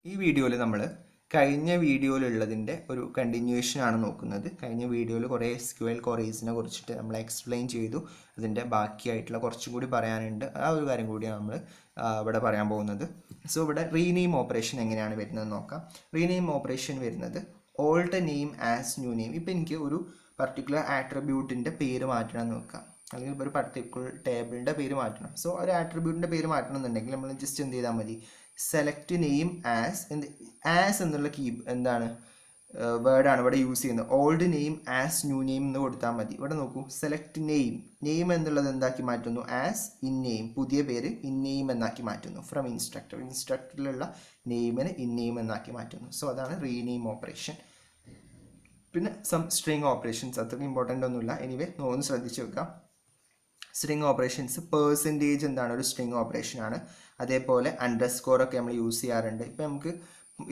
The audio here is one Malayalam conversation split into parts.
ഈ വീഡിയോയിൽ നമ്മൾ കഴിഞ്ഞ വീഡിയോയിലുള്ളതിൻ്റെ ഒരു കണ്ടിന്യൂവേഷൻ ആണ് നോക്കുന്നത്. കഴിഞ്ഞ വീഡിയോയിൽ കുറേ SQL ക്വറീസിനെ കുറിച്ചിട്ട് നമ്മൾ എക്സ്പ്ലെയിൻ ചെയ്തു. അതിൻ്റെ ബാക്കിയായിട്ടുള്ള കുറച്ചും കൂടി പറയാനുണ്ട്. ആ ഒരു കാര്യം കൂടിയാണ് നമ്മൾ ഇവിടെ പറയാൻ പോകുന്നത്. സോ ഇവിടെ റീനെയിം ഓപ്പറേഷൻ എങ്ങനെയാണ് വരുന്നത് നോക്കാം. റീനെയിം ഓപ്പറേഷൻ വരുന്നത് old name as new name. ഇപ്പോൾ എനിക്ക് ഒരു പർട്ടിക്കുലർ ആട്രിബ്യൂട്ടിൻ്റെ പേര് മാറ്റണം എന്ന് നോക്കാം, അല്ലെങ്കിൽ ഇപ്പോൾ ഒരു പർട്ടിക്കുലർ ടേബിളിൻ്റെ പേര് മാറ്റണം. സോ ഒരു ആട്രിബ്യൂട്ടിൻ്റെ പേര് മാറ്റണം എന്നുണ്ടെങ്കിൽ നമ്മൾ ജസ്റ്റ് എന്ത് ചെയ്താൽ മതി, സെലക്ട് നെയിം ആസ് എന്നുള്ള എന്താണ് വേർഡാണ് ഇവിടെ യൂസ് ചെയ്യുന്നത്. Old name as new name എന്ന് കൊടുത്താൽ മതി. ഇവിടെ നോക്കൂ, സെലക്ട് നെയിം എന്നുള്ളത് എന്താക്കി മാറ്റുന്നു, ആസ് ഇൻ നെയിം, പുതിയ പേര് ഇൻ നെയിം എന്നാക്കി മാറ്റുന്നു. ഫ്രം ഇൻസ്ട്രക്ടറിലുള്ള നെയിമിന് ഇൻ നെയിം എന്നാക്കി മാറ്റുന്നു. സോ അതാണ് റീനെയിം ഓപ്പറേഷൻ. പിന്നെ സ്ട്രിങ് ഓപ്പറേഷൻസ് അത്രയ്ക്ക് ഇമ്പോർട്ടൻ്റ് ഒന്നുമില്ല. എനിവേ ഒന്ന് ശ്രദ്ധിച്ച് വെക്കാം. സ്ട്രിങ് ഓപ്പറേഷൻസ് പെർസെൻറ്റേജ് എന്താണ്, ഒരു സ്ട്രിങ് ഓപ്പറേഷനാണ്. അതേപോലെ അണ്ടർസ്കോർ ഒക്കെ നമ്മൾ യൂസ് ചെയ്യാറുണ്ട്. ഇപ്പം നമുക്ക്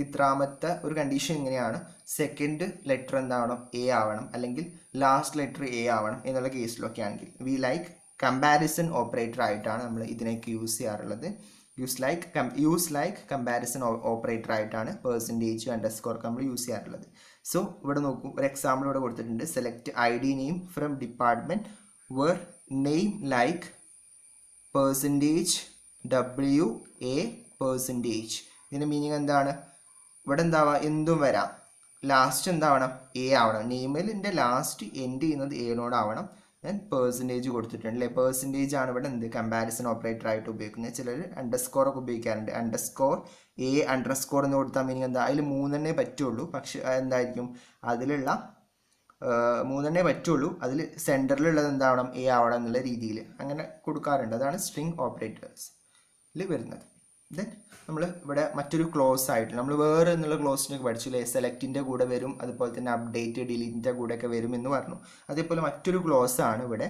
ഇത്രാമത്തെ ഒരു കണ്ടീഷൻ ഇങ്ങനെയാണ്, സെക്കൻഡ് ലെറ്റർ എന്താവണം, എ ആവണം, അല്ലെങ്കിൽ ലാസ്റ്റ് ലെറ്റർ എ ആവണം എന്നുള്ള കേസിലൊക്കെ ആണെങ്കിൽ വി ലൈക്ക് കമ്പാരിസൺ ഓപ്പറേറ്റർ ആയിട്ടാണ് നമ്മൾ ഇതിനൊക്കെ യൂസ് ചെയ്യാറുള്ളത്. യൂസ് ലൈക്ക് കമ്പാരിസൺ ഓപ്പറേറ്റർ ആയിട്ടാണ് പെർസെൻറ്റേജ് അണ്ടർസ്കോർ നമ്മൾ യൂസ് ചെയ്യാറുള്ളത്. സോ ഇവിടെ നോക്കൂ, ഒരു എക്സാമ്പിൾ ഇവിടെ കൊടുത്തിട്ടുണ്ട്. Select ID name from department where name like percentage WA percentage. ഇതിൻ്റെ മീനിങ് എന്താണ്, ഇവിടെ എന്താവാം, എന്തും വരാം, ലാസ്റ്റ് എന്താവണം, എ ആവണം. നെയിമിലിൻ്റെ ലാസ്റ്റ് എൻഡ് ചെയ്യുന്നത് എനോടാവണം. ഞാൻ പെർസെൻറ്റേജ് കൊടുത്തിട്ടുണ്ട് അല്ലേ. പെർസെൻറ്റേജ് ആണ് ഇവിടെ എന്ത് കമ്പാരിസൺ ഓപ്പറേറ്റർ ആയിട്ട് ഉപയോഗിക്കുന്നത്. ചിലർ അണ്ടർസ്കോർ ഒക്കെ ഉപയോഗിക്കാറുണ്ട്. അണ്ടർസ്കോർ അണ്ടർസ്കോർ എന്ന് കൊടുത്താൽ മീനിങ് എന്താ, അതിൽ മൂന്നെണ്ണേ പറ്റുള്ളൂ. പക്ഷെ എന്തായിരിക്കും, അതിലുള്ള മൂന്നെണ്ണേ പറ്റുള്ളൂ, അതിൽ സെൻറ്ററിലുള്ളത് എന്താവണം, എ ആവണം എന്നുള്ള രീതിയിൽ അങ്ങനെ കൊടുക്കാറുണ്ട്. അതാണ് സ്ട്രിങ് ഓപ്പറേറ്റേഴ്സിൽ വരുന്നത്. ദെൻ നമ്മൾ ഇവിടെ മറ്റൊരു ക്ലോസ് ആയിട്ട് നമ്മൾ വേറെ എന്നുള്ള ക്ലോസിനൊക്കെ പഠിച്ചില്ലേ, സെലക്റ്റിൻ്റെ കൂടെ വരും, അതുപോലെ തന്നെ അപ്ഡേറ്റ് ഡിലീറ്റിൻ്റെ കൂടെയൊക്കെ വരും എന്ന് പറഞ്ഞു. അതേപോലെ മറ്റൊരു ക്ലോസ് ആണ് ഇവിടെ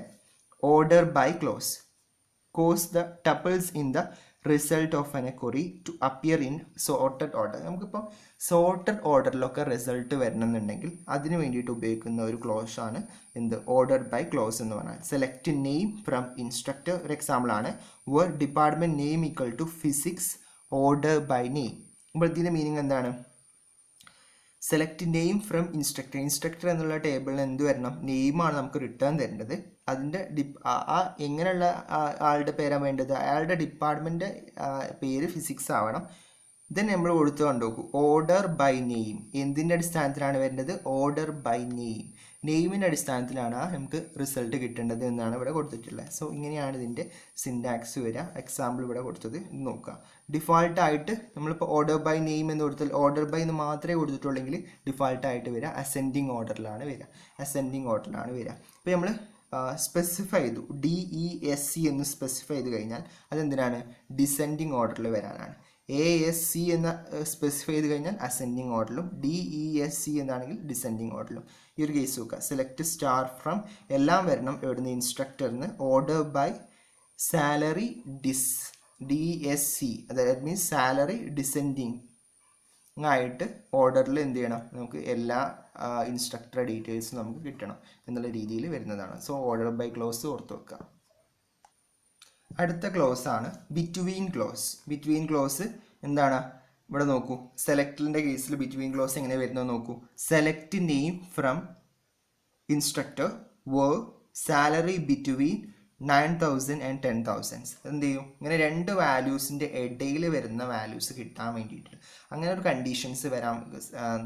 order by clause. Causes the tuples in the result of an query to appear in sorted order. നമുക്കിപ്പോൾ സോർട്ടഡ് ഓർഡറിലൊക്കെ റിസൾട്ട് വരണമെന്നുണ്ടെങ്കിൽ അതിന് വേണ്ടിയിട്ട് ഉപയോഗിക്കുന്ന ഒരു ക്ലോസ് ആണ് എന്ത്, ഓർഡർ ബൈ ക്ലോസ് എന്ന് പറഞ്ഞാൽ. സെലക്ട് നെയിം ഫ്രം ഇൻസ്ട്രക്ടർ ഒരു എക്സാമ്പിൾ ആണ്. Where department name equal to physics order by name. അപ്പോൾ ഇതിൻ്റെ മീനിങ് എന്താണ്, സെലക്ട് നെയിം ഫ്രം ഇൻസ്ട്രക്ടർ എന്നുള്ള ടേബിളിൽ എന്ത് വരണം, നെയിമാണ് നമുക്ക് റിട്ടേൺ തരേണ്ടത്. അതിൻ്റെ എങ്ങനെയുള്ള ആളുടെ പേരാണ് വേണ്ടത്, അയാളുടെ ഡിപ്പാർട്ട്മെൻറ്റ് പേര് ഫിസിക്സ് ആവണം. ദെൻ നമ്മൾ കൊടുത്ത് കണ്ടുനോക്കൂ, ഓർഡർ ബൈ നെയിം എന്തിൻ്റെ അടിസ്ഥാനത്തിലാണ് വരുന്നത്, ഓർഡർ ബൈ നെയിം, നെയിമിൻ്റെ അടിസ്ഥാനത്തിലാണ് നമുക്ക് റിസൾട്ട് കിട്ടേണ്ടത് എന്നാണ് ഇവിടെ കൊടുത്തിട്ടുള്ളത്. സോ ഇങ്ങനെയാണ് ഇതിൻ്റെ സിൻടാക്സ് വരിക. എക്സാമ്പിൾ ഇവിടെ കൊടുത്തത് നോക്കുക. ഡിഫാൾട്ടായിട്ട് നമ്മളിപ്പോൾ ഓർഡർ ബൈ നെയിം എന്ന് കൊടുത്താൽ ഓർഡർ ബൈ എന്ന് മാത്രമേ കൊടുത്തിട്ടുള്ളെങ്കിൽ ഡിഫാൾട്ടായിട്ട് വരിക അസെൻഡിങ് ഓർഡറിലാണ് വരിക. ഇപ്പോൾ നമ്മൾ സ്പെസിഫൈ ചെയ്തു, DESC എന്ന് സ്പെസിഫൈ ചെയ്ത് കഴിഞ്ഞാൽ അതെന്തിനാണ്, ഡിസെൻഡിങ് ഓർഡറിൽ വരാനാണ്. ASC എന്ന് സ്പെസിഫൈ ചെയ്ത് കഴിഞ്ഞാൽ അസെൻഡിങ് ഓർഡറിലും, DESC എന്നാണെങ്കിൽ ഡിസെൻഡിങ് ഓർഡറിലും. ഈ ഒരു കേസ് നോക്കുക, സെലക്ട് സ്റ്റാർ ഫ്രം എല്ലാം വരണം എവിടുന്ന്, ഇൻസ്ട്രക്ടറിന്. ഓർഡർ ബൈ സാലറി DSC, അതായത് മീൻസ് സാലറി ഡിസെൻഡിങ് ആയിട്ട് ഓർഡറിൽ എന്ത് ചെയ്യണം, നമുക്ക് എല്ലാ ഇൻസ്ട്രക്ടർ ഡീറ്റെയിൽസും നമുക്ക് കിട്ടണം എന്നുള്ള രീതിയിൽ വരുന്നതാണ്. സോ ഓർഡർ ബൈ ക്ലോസ് ഓർത്ത് വെക്കുക. അടുത്ത ക്ലോസ് ആണ് ബിറ്റ്വീൻ ക്ലോസ്. ബിറ്റ്വീൻ ക്ലോസ് എന്താണ്, ഇവിടെ നോക്കൂ, സെലക്ടിൻ്റെ കേസിൽ ബിറ്റ്വീൻ ക്ലോസ് എങ്ങനെ വരുന്നത് നോക്കൂ. Select name from instructor where salary between 9,000 and 10,000. എന്ത് ചെയ്യും, ഇങ്ങനെ രണ്ട് വാല്യൂസിൻ്റെ ഇടയിൽ വരുന്ന വാല്യൂസ് കിട്ടാൻ വേണ്ടിയിട്ട്, അങ്ങനെ ഒരു കണ്ടീഷൻസ്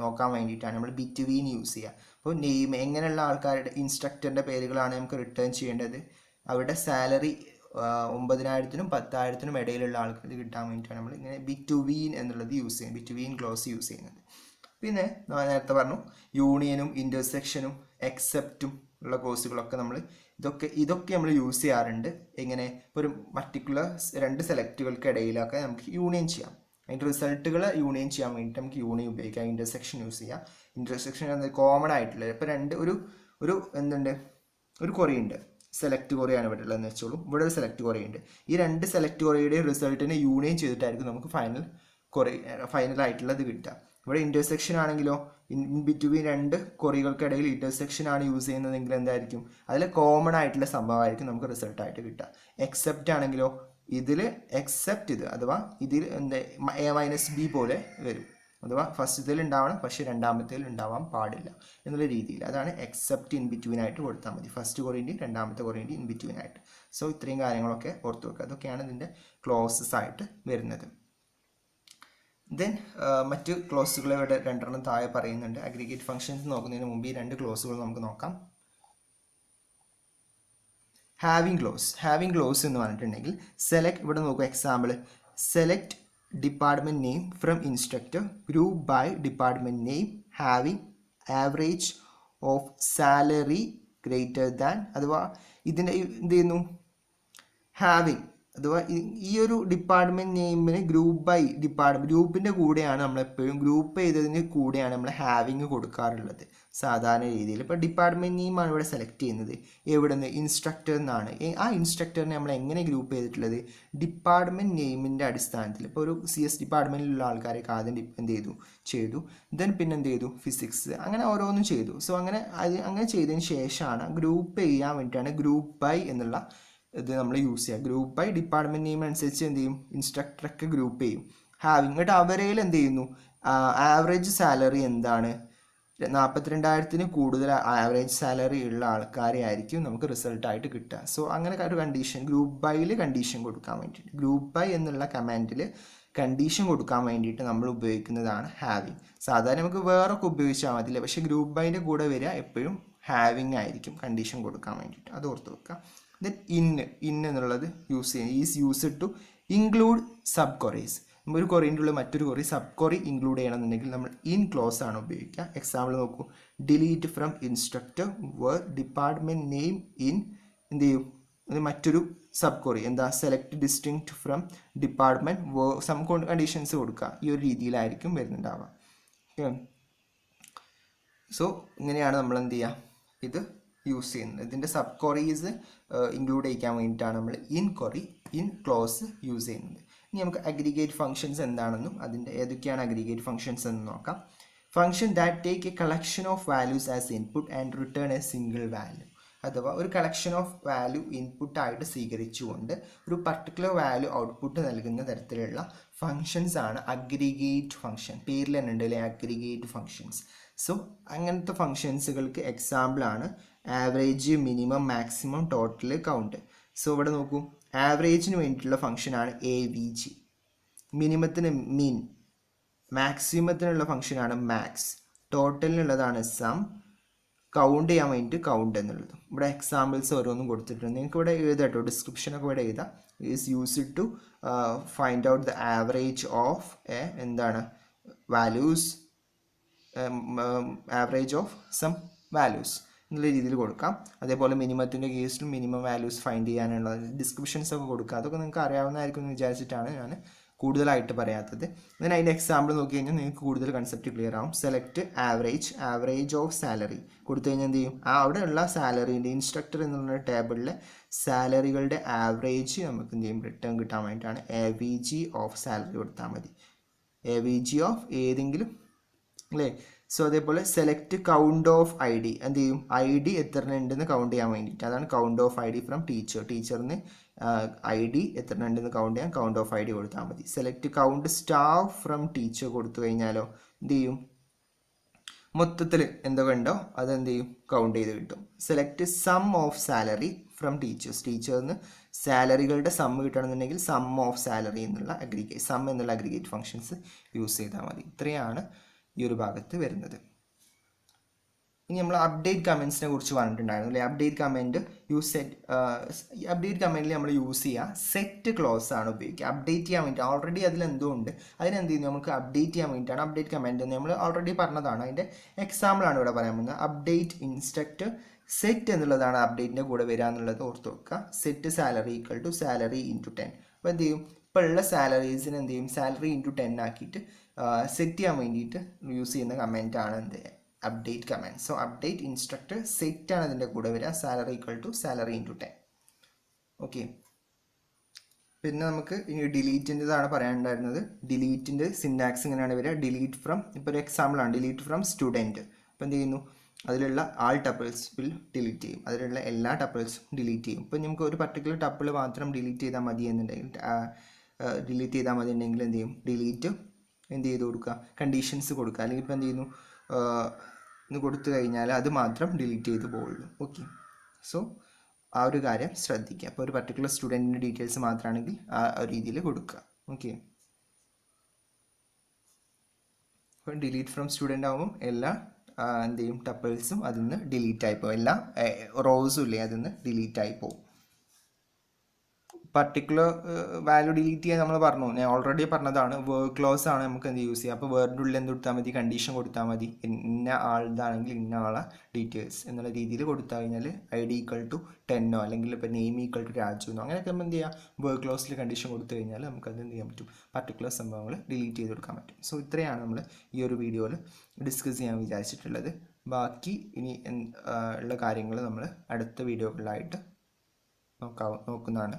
നോക്കാൻ വേണ്ടിയിട്ടാണ് നമ്മൾ ബിറ്റ്വീൻ യൂസ് ചെയ്യുക. അപ്പോൾ നെയിം എങ്ങനെയുള്ള ആൾക്കാരുടെ ഇൻസ്ട്രക്ടറിൻ്റെ പേരുകളാണ് നമുക്ക് റിട്ടേൺ ചെയ്യേണ്ടത്, അവരുടെ സാലറി 9,000-നും 10,000-നും ഇടയിലുള്ള ആൾക്കാർക്ക് കിട്ടാൻ വേണ്ടിയിട്ടാണ് നമ്മൾ ഇങ്ങനെ ബിറ്റ്വീൻ എന്നുള്ളത് യൂസ് ചെയ്യുന്നത്, ബിറ്റ്വീൻ ക്ലോസ് യൂസ് ചെയ്യുന്നത്. പിന്നെ നേരത്തെ പറഞ്ഞു യൂണിയനും ഇൻ്റർസെക്ഷനും എക്സെപ്റ്റും ഉള്ള ക്ലോസുകളൊക്കെ നമ്മൾ ഇതൊക്കെ നമ്മൾ യൂസ് ചെയ്യാറുണ്ട്. എങ്ങനെ, ഒരു പർട്ടിക്കുലർ രണ്ട് സെലക്റ്റുകൾക്ക് ഇടയിലൊക്കെ നമുക്ക് യൂണിയൻ ചെയ്യാം. അതിൻ്റെ റിസൾട്ടുകൾ യൂണിയൻ ചെയ്യാൻ വേണ്ടിയിട്ട് നമുക്ക് യൂണിയൻ ഉപയോഗിക്കാം, ഇൻ്റർസെക്ഷൻ യൂസ് ചെയ്യാം. ഇൻ്റർസെക്ഷൻ എന്നത് കോമൺ ആയിട്ടുള്ളത്. ഇപ്പോൾ ഒരു കൊറി ഉണ്ട്, സെലക്ട് കൊറിയാണ് ഇവിടെ ഉള്ളതെന്ന് വെച്ചോളൂ. ഇവിടെ ഒരു സെലക്ട് കൊറിയുണ്ട്. ഈ രണ്ട് സെലക്ട് കൊറിയുടെയും റിസൾട്ടിനെ യൂണിയൻ ചെയ്തിട്ടായിരിക്കും നമുക്ക് ഫൈനലായിട്ടുള്ളത് കിട്ടുക. ഇവിടെ ഇൻ്റർസെക്ഷൻ ആണെങ്കിലോ, ഇൻ ബിറ്റ്വീൻ രണ്ട് കൊറികൾക്കിടയിൽ ഇൻ്റർസെക്ഷൻ ആണ് യൂസ് ചെയ്യുന്നതെങ്കിൽ എന്തായിരിക്കും, അതിൽ കോമൺ ആയിട്ടുള്ള സംഭവമായിരിക്കും നമുക്ക് റിസൾട്ടായിട്ട് കിട്ടുക. എക്സെപ്റ്റ് ആണെങ്കിലോ, ഇതിൽ എക്സെപ്റ്റ് ഇത്, അഥവാ ഇതിൽ എന്താ A-B പോലെ വരും, അഥവാ ഫസ്റ്റത്തിൽ ഉണ്ടാവണം പക്ഷേ രണ്ടാമത്തേൽ ഉണ്ടാവാൻ പാടില്ല എന്നുള്ള രീതിയിൽ. അതാണ് എക്സെപ്റ്റ് ഇൻ ബിറ്റ്വീൻ ആയിട്ട് കൊടുത്താൽ മതി, ഫസ്റ്റ് കൊറിയൻ്റെയും രണ്ടാമത്തെ കൊറിയൻ്റെയും ഇൻ ബിറ്റ്വീൻ ആയിട്ട്. സോ ഇത്രയും കാര്യങ്ങളൊക്കെ ഓർത്ത് വെക്കുക. അതൊക്കെയാണ് ഇതിൻ്റെ ക്ലോസസ് ആയിട്ട് വരുന്നത്. ദെൻ മറ്റ് ക്ലോസുകൾ ഇവിടെ രണ്ടെണ്ണം താഴെ പറയുന്നുണ്ട്. അഗ്രിഗേറ്റ് ഫംഗ്ഷൻസ് നോക്കുന്നതിന് മുമ്പ് ഈ രണ്ട് ക്ലോസുകൾ നമുക്ക് നോക്കാം. ഹാവിങ് ക്ലോസ് എന്ന് പറഞ്ഞിട്ടുണ്ടെങ്കിൽ സെലക്ട്, ഇവിടെ നോക്കുക example, select department name from instructor group by department name having average of salary greater than, അഥവാ ഇതിൻ്റെ എന്ത് ചെയ്യുന്നു, ഹാവിങ് അഥവാ ഈ ഒരു ഡിപ്പാർട്ട്മെൻറ്റ് നെയിമിന് ഗ്രൂപ്പ് ബൈ ഗ്രൂപ്പിൻ്റെ കൂടെയാണ് നമ്മളെപ്പോഴും ഗ്രൂപ്പ് ചെയ്തതിന് കൂടെയാണ് നമ്മൾ ഹാവിങ് കൊടുക്കാറുള്ളത് സാധാരണ രീതിയിൽ. ഇപ്പോൾ ഡിപ്പാർട്ട്മെൻറ്റ് നെയിമാണ് ഇവിടെ സെലക്ട് ചെയ്യുന്നത്, എവിടെ നിന്ന്, ഇൻസ്ട്രക്ടർ എന്നാണ്. ആ ഇൻസ്ട്രക്ടറിനെ നമ്മൾ എങ്ങനെ ഗ്രൂപ്പ് ചെയ്തിട്ടുള്ളത്, ഡിപ്പാർട്ട്മെൻറ്റ് നെയിമിൻ്റെ അടിസ്ഥാനത്തിൽ. ഇപ്പോൾ ഒരു CS ഡിപ്പാർട്ട്മെൻറ്റിലുള്ള ആൾക്കാരൊക്കെ ആദ്യം എന്ത് ചെയ്തു ദെൻ പിന്നെ എന്ത് ചെയ്തു, ഫിസിക്സ്, അങ്ങനെ ഓരോന്നും ചെയ്തു. സോ അങ്ങനെ ചെയ്തതിന് ശേഷമാണ് ഗ്രൂപ്പ് ചെയ്യാൻ വേണ്ടിയിട്ടാണ് ഗ്രൂപ്പ് ബൈ എന്നുള്ള ഇത് നമ്മൾ യൂസ് ചെയ്യുക. ഗ്രൂപ്പ് ബൈ ഡിപ്പാർട്ട്മെൻറ്റ് നെയിം അനുസരിച്ച് എന്ത് ചെയ്യും, ഇൻസ്ട്രക്ടറൊക്കെ ഗ്രൂപ്പ് ചെയ്യും. ഹാവിങ്, എന്നിട്ട് അവരേൽ എന്ത് ചെയ്യുന്നു, ആവറേജ് സാലറി എന്താണ്, 42,000 കൂടുതൽ ആവറേജ് സാലറി ഉള്ള ആൾക്കാരെ ആയിരിക്കും നമുക്ക് റിസൾട്ടായിട്ട് കിട്ടുക. സോ അങ്ങനെ ഒരു കണ്ടീഷൻ ഗ്രൂപ്പ് ബൈയിൽ കണ്ടീഷൻ കൊടുക്കാൻ വേണ്ടിയിട്ട്, ഗ്രൂപ്പ് ബൈ എന്നുള്ള കമാൻഡിൽ കണ്ടീഷൻ കൊടുക്കാൻ വേണ്ടിയിട്ട് നമ്മൾ ഉപയോഗിക്കുന്നതാണ് ഹാവിങ്. സാധാരണ നമുക്ക് വേറൊക്കെ ഉപയോഗിച്ചാൽ മതിയില്ല, പക്ഷേ ഗ്രൂപ്പ് ബൈൻ്റെ കൂടെ വരിക എപ്പോഴും ഹാവിങ് ആയിരിക്കും കണ്ടീഷൻ കൊടുക്കാൻ വേണ്ടിയിട്ട്, അത് ഓർത്ത് വെക്കുക. ദെൻ ഇൻ എന്നുള്ളത് യൂസ് ചെയ്യുന്നത്, is used to include sub queries. ഒരു കൊറിൻ്റെ ഉള്ള മറ്റൊരു കൊറി സബ് കൊറി ഇൻക്ലൂഡ് ചെയ്യണമെന്നുണ്ടെങ്കിൽ നമ്മൾ ഇൻ ക്ലോസ് ആണ് ഉപയോഗിക്കുക. എക്സാമ്പിൾ നോക്കൂ, delete from instructor where department name in എന്ത് ചെയ്യും, മറ്റൊരു സബ് കൊറി എന്താ, select distinct from department where some conditions കൊടുക്കുക. ഈ ഒരു രീതിയിലായിരിക്കും വരുന്നുണ്ടാവുക. ഓക്കെ, സോ ഇങ്ങനെയാണ് നമ്മൾ എന്ത് ചെയ്യുക, ഇത് യൂസ് ചെയ്യുന്നത്. ഇതിൻ്റെ സബ് ക്വറീസ് ഇൻക്ലൂഡ് ചെയ്യിക്കാൻ വേണ്ടിയിട്ടാണ് നമ്മൾ ഇൻ ക്ലോസ് യൂസ് ചെയ്യുന്നത്. ഇനി നമുക്ക് അഗ്രിഗേറ്റ് ഫംഗ്ഷൻസ് എന്താണെന്നും അതിൻ്റെ ഏതൊക്കെയാണ് അഗ്രിഗേറ്റ് ഫംഗ്ഷൻസ് എന്ന് നോക്കാം. Function that take A collection of values as input and return A single value, അഥവാ ഒരു കളക്ഷൻ ഓഫ് വാല്യൂ ഇൻപുട്ടായിട്ട് സ്വീകരിച്ചുകൊണ്ട് ഒരു പർട്ടിക്കുലർ വാല്യൂ ഔട്ട്പുട്ട് നൽകുന്ന തരത്തിലുള്ള ഫംഗ്ഷൻസ് ആണ് അഗ്രിഗേറ്റ് ഫംഗ്ഷൻ. പേരിൽ തന്നെ ഉണ്ട് അല്ലേ, അഗ്രിഗേറ്റ് ഫംഗ്ഷൻസ്. സോ അങ്ങനത്തെ ഫംഗ്ഷൻസുകൾക്ക് എക്സാമ്പിളാണ് average, minimum, maximum, total, count. So ഇവിടെ നോക്കൂ, ആവറേജിന് വേണ്ടിയിട്ടുള്ള ഫംഗ്ഷനാണ് AVG, മിനിമത്തിന് മീൻ, മാക്സിമത്തിനുള്ള ഫംഗ്ഷനാണ് മാക്സ്, ടോട്ടലിനുള്ളതാണ് സം, കൗണ്ട് ചെയ്യാൻ വേണ്ടിയിട്ട് കൗണ്ട് എന്നുള്ളത്. ഇവിടെ എക്സാമ്പിൾസ് ഓരോന്നും കൊടുത്തിട്ടുണ്ട്, നിങ്ങൾക്ക് ഇവിടെ എഴുതാം കേട്ടോ, ഡിസ്ക്രിപ്ഷനൊക്കെ ഇവിടെ എഴുതാം. Is used to find out the average of എന്താണ് values, average of some values എന്നുള്ള രീതിയിൽ കൊടുക്കാം. അതേപോലെ മിനിമത്തിൻ്റെ കേസിലും മിനിമം വാല്യൂസ് ഫൈൻഡ് ചെയ്യാനുള്ള ഡിസ്ക്രിപ്ഷൻസ് ഒക്കെ കൊടുക്കുക. അതൊക്കെ നിങ്ങൾക്ക് അറിയാവുന്നതായിരിക്കും എന്ന് വിചാരിച്ചിട്ടാണ് ഞാൻ കൂടുതലായിട്ട് പറയാത്തത്. then അതിൻ്റെ എക്സാമ്പിൾ നോക്കി കഴിഞ്ഞാൽ നിങ്ങൾക്ക് കൂടുതൽ കൺസെപ്റ്റ് ക്ലിയർ ആവും. സെലക്ട് ആവറേജ് ഓഫ് സാലറി കൊടുത്തു കഴിഞ്ഞാൽ എന്ത് ചെയ്യും, അവിടെയുള്ള സാലറീൻ്റെ ഇൻസ്ട്രക്ടർ എന്നുള്ള ടേബിളിലെ സാലറികളുടെ ആവറേജ് നമുക്ക് എന്ത് ചെയ്യും, റിട്ടേൺ കിട്ടാൻ വേണ്ടിയിട്ടാണ് AVG ഓഫ് സാലറി കൊടുത്താൽ മതി. AVG ഓഫ് ഏതെങ്കിലും അല്ലേ. സോ അതേപോലെ സെലക്ട് കൗണ്ട് ഓഫ് ID, എന്ത് ചെയ്യും, ID എത്ര ഉണ്ടെന്ന് കൗണ്ട് ചെയ്യാൻ വേണ്ടിയിട്ട്, അതാണ് കൗണ്ട് ഓഫ് ID ഫ്രം ടീച്ചറിന് ID എത്ര ഉണ്ടെന്ന് കൗണ്ട് ചെയ്യാൻ കൗണ്ട് ഓഫ് ID കൊടുത്താൽ മതി. Select count staff from teacher കൊടുത്തു കഴിഞ്ഞാലോ എന്ത് ചെയ്യും, മൊത്തത്തിൽ എന്തൊക്കെ ഉണ്ടോ അതെന്ത് ചെയ്യും, കൗണ്ട് ചെയ്ത് കിട്ടും. Select sum of salary from ടീച്ചറിന് സാലറികളുടെ സം കിട്ടണമെന്നുണ്ടെങ്കിൽ സം ഓഫ് സാലറി എന്നുള്ള സം എന്നുള്ള അഗ്രിഗേറ്റ് ഫംഗ്ഷൻസ് യൂസ് ചെയ്താൽ മതി. ഇത്രയാണ് ഈ ഒരു ഭാഗത്ത് വരുന്നത്. ഇനി നമ്മൾ അപ്ഡേറ്റ് കമൻസിനെ കുറിച്ച് പറഞ്ഞിട്ടുണ്ടായിരുന്നു അല്ലേ. അപ്ഡേറ്റ് കമൻറ്റിൽ നമ്മൾ യൂസ് ചെയ്യുക സെറ്റ് ക്ലോസ് ആണ് ഉപയോഗിക്കുക. അപ്ഡേറ്റ് ചെയ്യാൻ വേണ്ടി ഓൾറെഡി അതിലെന്തോ ഉണ്ട്, അതിനെന്ത് ചെയ്യുന്നു, നമുക്ക് അപ്ഡേറ്റ് ചെയ്യാൻ വേണ്ടിയിട്ടാണ് അപ്ഡേറ്റ് കമൻറ്റ് എന്ന് നമ്മൾ ഓൾറെഡി പറഞ്ഞതാണ്. അതിൻ്റെ എക്സാമ്പിളാണ് ഇവിടെ പറയാൻ പോകുന്നത്. അപ്ഡേറ്റ് ഇൻസ്ട്രക്ടർ സെറ്റ് എന്നുള്ളതാണ് അപ്ഡേറ്റിൻ്റെ കൂടെ വരിക എന്നുള്ളത് ഓർത്ത് വെക്കുക. Set salary equal to salary into 10. അപ്പോൾ എന്ത് ചെയ്യും, ഇപ്പോൾ ഉള്ള സാലറീസിന് എന്ത് ചെയ്യും, സാലറി ഇൻറ്റു 10 ആക്കിയിട്ട് സെറ്റ് ചെയ്യാൻ വേണ്ടിയിട്ട് യൂസ് ചെയ്യുന്ന കമൻറ്റാണ് എന്ത് update command. So update instructor set ആണ് അതിൻ്റെ കൂടെ വരിക, salary equal to salary into 10. Okay, പിന്നെ നമുക്ക് ഇനി ഡിലീറ്റിൻ്റെതാണ് പറയാനുണ്ടായിരുന്നത്. ഡിലീറ്റിൻ്റെ സിൻടാക്സ് ഇങ്ങനെയാണ് വരിക. ഡിലീറ്റ് ഫ്രം, ഇപ്പോൾ ഒരു എക്സാമ്പിളാണ് ഡിലീറ്റ് ഫ്രം സ്റ്റുഡൻറ്റ്. അപ്പോൾ എന്ത് ചെയ്യുന്നു, അതിലുള്ള ആൾ ടപ്പിൾസ് വിൽ ഡിലീറ്റ് ചെയ്യും, അതിലുള്ള എല്ലാ ടപ്പിൾസും ഡിലീറ്റ് ചെയ്യും. ഇപ്പം നമുക്ക് ഒരു പർട്ടിക്കുലർ ടപ്പിൾ മാത്രം ഡിലീറ്റ് ചെയ്താൽ മതി എന്നുണ്ടെങ്കിൽ എന്ത് ചെയ്യും, ഡിലീറ്റ് എന്ത് ചെയ്ത് കൊടുക്കുക, കണ്ടീഷൻസ് കൊടുക്കുക. അല്ലെങ്കിൽ ഇപ്പോൾ എന്ത് ചെയ്യുന്നു, ഇത് കൊടുത്തു കഴിഞ്ഞാൽ അത് മാത്രം ഡിലീറ്റ് ചെയ്ത് പോകുള്ളൂ. ഓക്കെ, സോ ആ ഒരു കാര്യം ശ്രദ്ധിക്കുക. അപ്പോൾ ഒരു പർട്ടിക്കുലർ സ്റ്റുഡൻറ്റിൻ്റെ ഡീറ്റെയിൽസ് മാത്രമാണെങ്കിൽ ആ രീതിയിൽ കൊടുക്കുക. ഓക്കെ, അപ്പോൾ ഡിലീറ്റ് ഫ്രം സ്റ്റുഡൻ്റ് ആകുമ്പോൾ എല്ലാ എന്ത് ചെയ്യും, ടപ്പിൾസും അതിൽ നിന്ന് ഡിലീറ്റ് ആയിപ്പോവും, എല്ലാ റോസും ഇല്ലേ അതിൽ നിന്ന് ഡിലീറ്റ് ആയിപ്പോവും. പർട്ടിക്കുലർ വാല്യൂ ഡിലീറ്റ് ചെയ്യാൻ നമ്മൾ പറഞ്ഞു, ഞാൻ ഓൾറെഡി പറഞ്ഞതാണ്. വേർഡ് ക്ലോസ് ആണ് നമുക്ക് എന്ത് യൂസ് ചെയ്യുക. അപ്പോൾ വേർഡിൻ്റെ ഉള്ളിൽ എന്ത് കൊടുത്താൽ മതി, കണ്ടീഷൻ കൊടുത്താൽ മതി. ഇന്ന ആളുതാണെങ്കിൽ ഇന്ന ആളെ ഡീറ്റെയിൽസ് എന്നുള്ള രീതിയിൽ കൊടുത്തു കഴിഞ്ഞാൽ ID = 10 അല്ലെങ്കിൽ ഇപ്പോൾ നെയിം = രാജു എന്നോ അങ്ങനെയൊക്കെ നമ്മൾ എന്ത് ചെയ്യുക, വേർഡ് ക്ലോസിൽ കണ്ടീഷൻ കൊടുത്തു കഴിഞ്ഞാൽ നമുക്കത് എന്ത് ചെയ്യാൻ പറ്റും, പർട്ടിക്കുലർ സംഭവങ്ങൾ ഡിലീറ്റ് ചെയ്ത് കൊടുക്കാൻ പറ്റും. സോ ഇത്രയാണ് നമ്മൾ ഈ ഒരു വീഡിയോയിൽ ഡിസ്കസ് ചെയ്യാൻ വിചാരിച്ചിട്ടുള്ളത്. ബാക്കി ഇനി ഉള്ള കാര്യങ്ങൾ നമ്മൾ അടുത്ത വീഡിയോകളിലായിട്ട് നോക്കുന്നതാണ്.